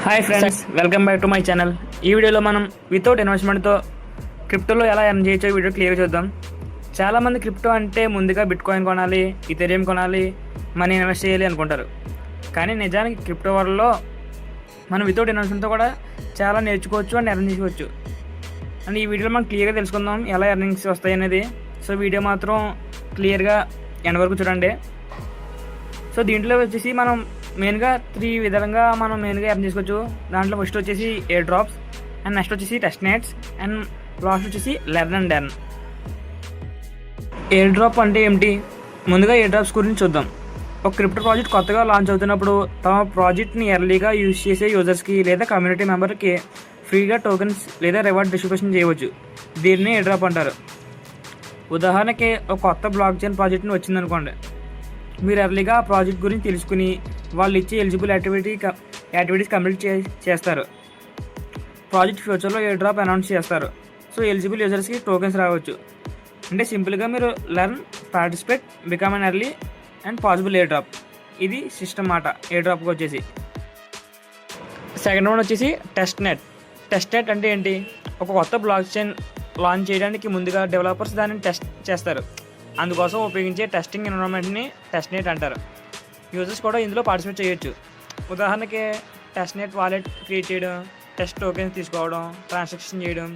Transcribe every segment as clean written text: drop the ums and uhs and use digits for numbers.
Hi friends, welcome back to my channel. ఈ వీడియోలో మనం వితౌట్ ఇన్వెస్ట్మెంట్తో క్రిప్టోలో ఎలా ఎర్న్ చేయొచ్చో వీడియో క్లియర్గా చూద్దాం. చాలామంది క్రిప్టో అంటే ముందుగా బిట్ కాయిన్ కొనాలి, ఇథెరియం కొనాలి, మనీ ఇన్వెస్ట్ చేయాలి అనుకుంటారు. కానీ నిజానికి క్రిప్టో వరల్డ్లో మనం వితౌట్ ఇన్వెస్ట్మెంట్తో కూడా చాలా నేర్చుకోవచ్చు అండ్ ఎర్న్ చేసుకోవచ్చు. అండ్ ఈ వీడియోలో మనం క్లియర్గా తెలుసుకుందాం ఎలా ఎర్నింగ్స్ వస్తాయి అనేది. సో వీడియో మాత్రం క్లియర్గా ఎండ్ వరకు చూడండి. సో దీంట్లో వచ్చేసి మనం మెయిన్గా 3 విధాలుగా మనం మెయిన్గా ఎర్న్ చేసుకోవచ్చు. దాంట్లో ఫస్ట్ వచ్చేసి ఎయిర్ డ్రాప్స్, అండ్ నెక్స్ట్ వచ్చేసి టెస్ట్ నెట్స్, అండ్ లాస్ట్ వచ్చేసి learn and earn. Air drop అంటే ఏమిటి? ముందుగా ఎయిర్ డ్రాప్స్ గురించి చూద్దాం. ఒక క్రిప్టో ప్రాజెక్ట్ కొత్తగా లాంచ్ అవుతున్నప్పుడు తమ ప్రాజెక్ట్ని ఎర్లీగా యూజ్ చేసే యూజర్స్కి లేదా కమ్యూనిటీ మెంబర్కి ఫ్రీగా టోకెన్స్ లేదా రివార్డ్ డిస్ట్రిబ్యూషన్ చేయవచ్చు. దీన్ని ఎయిర్ డ్రాప్ అంటారు. ఉదాహరణకి ఒక కొత్త బ్లాక్ చైన్ ప్రాజెక్ట్ని వచ్చిందనుకోండి, మీరు ఎర్లీగా ఆ ప్రాజెక్ట్ గురించి తెలుసుకుని వాళ్ళు ఇచ్చే ఎలిజిబుల్ యాక్టివిటీస్ కంప్లీట్ చేస్తారు. ప్రాజెక్ట్ ఫ్యూచర్లో ఎయిర్ డ్రాప్ అనౌన్స్ చేస్తారు. సో ఎలిజిబుల్ యూజర్స్కి టోకెన్స్ రావచ్చు. అంటే సింపుల్గా మీరు learn, participate, become an early and possible air drop. ఇది సిస్టమ్ మాట ఎయిర్ డ్రాప్కి వచ్చేసి. సెకండ్ వన్ వచ్చేసి టెస్ట్ నెట్. టెస్ట్ నెట్ అంటే ఏంటి? ఒక కొత్త బ్లాక్ చైన్ లాంచ్ చేయడానికి ముందుగా డెవలపర్స్ దానిని టెస్ట్ చేస్తారు. అందుకోసం ఉపయోగించే టెస్టింగ్ ఎన్విరాన్మెంట్ని టెస్ట్ నెట్ అంటారు. యూజర్స్ కూడా ఇందులో పార్టిసిపేట్ చేయొచ్చు. ఉదాహరణకి టెస్ట్ నెట్ వాలెట్ క్రియేట్ చేయడం, టెస్ట్ టోకెన్స్ తీసుకోవడం, ట్రాన్సాక్షన్ చేయడం,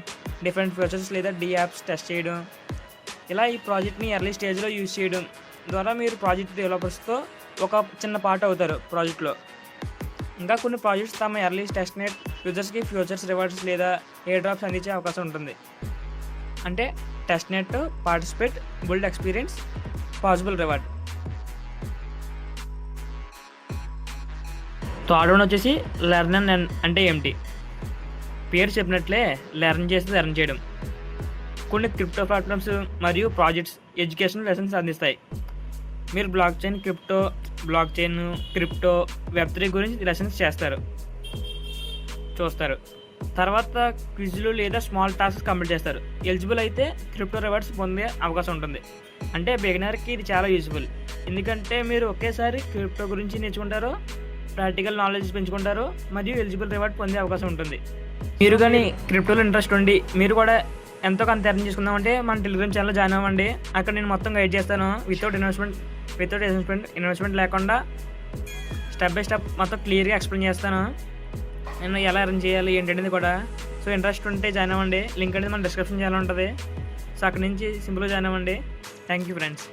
డిఫరెంట్ ఫీచర్స్ లేదా యాప్స్ టెస్ట్ చేయడం. ఇలా ఈ ప్రాజెక్ట్ని ఎర్లీ స్టేజ్లో యూజ్ చేయడం ద్వారా మీరు ప్రాజెక్ట్ డెవలపర్స్తో ఒక చిన్న పార్ట్ అవుతారు ప్రాజెక్ట్లో. ఇంకా కొన్ని ప్రాజెక్ట్స్ తమ ఎర్లీ టెస్ట్ నెట్ యూజర్స్కి ఫ్యూచర్స్, రివార్డ్స్ లేదా ఎయిర్ డ్రాప్స్ అందించే అవకాశం ఉంటుంది. అంటే test net, participate, build experience, possible reward. Third one వచ్చేసి లెర్న్ అండ్ ఎర్న్ అంటే ఏమిటి? పేరు చెప్పినట్లే లెర్న్ చేసి ఎర్న్ చేయడం. కొన్ని క్రిప్టో ప్లాట్ఫామ్స్ మరియు ప్రాజెక్ట్స్ ఎడ్యుకేషనల్ లెసన్స్ అందిస్తాయి. మీరు బ్లాక్ చైన్, క్రిప్టో, వెబ్3 గురించి లెసన్స్ చూస్తారు. తర్వాత క్విజ్లు లేదా స్మాల్ టాస్క్స్ కంప్లీట్ చేస్తారు. ఎలిజిబుల్ అయితే క్రిప్టో రివార్డ్స్ పొందే అవకాశం ఉంటుంది. అంటే బిగినర్కి ఇది చాలా యూజ్ఫుల్. ఎందుకంటే మీరు ఒకేసారి క్రిప్టో గురించి నేర్చుకుంటారు, ప్రాక్టికల్ నాలెడ్జ్ పెంచుకుంటారు, మరియు ఎలిజిబుల్ రివార్డ్ పొందే అవకాశం ఉంటుంది. మీరు కానీ క్రిప్టోలో ఇంట్రెస్ట్ ఉండి మీరు కూడా ఎంతో కొంత ఎర్న్ చేసుకుందామంటే మన టెలిగ్రామ్ ఛానల్ జాయిన్ అవ్వండి. అక్కడ నేను మొత్తం గైడ్ చేస్తాను. వితౌట్ ఇన్వెస్ట్మెంట్ లేకుండా స్టెప్ బై స్టెప్ మొత్తం క్లియర్గా ఎక్స్ప్లెయిన్ చేస్తాను. నేను ఎలా ఎర్న్ చేయాలి ఏంటనేది కూడా. సో ఇంట్రెస్ట్ ఉంటే జాయిన్ అవ్వండి. లింక్ అనేది మన డిస్క్రిప్షన్ ఛానల్ ఉంటుంది. సో అక్కడి నుంచి సింపుల్గా జాయిన్ అవ్వండి. Thank you friends.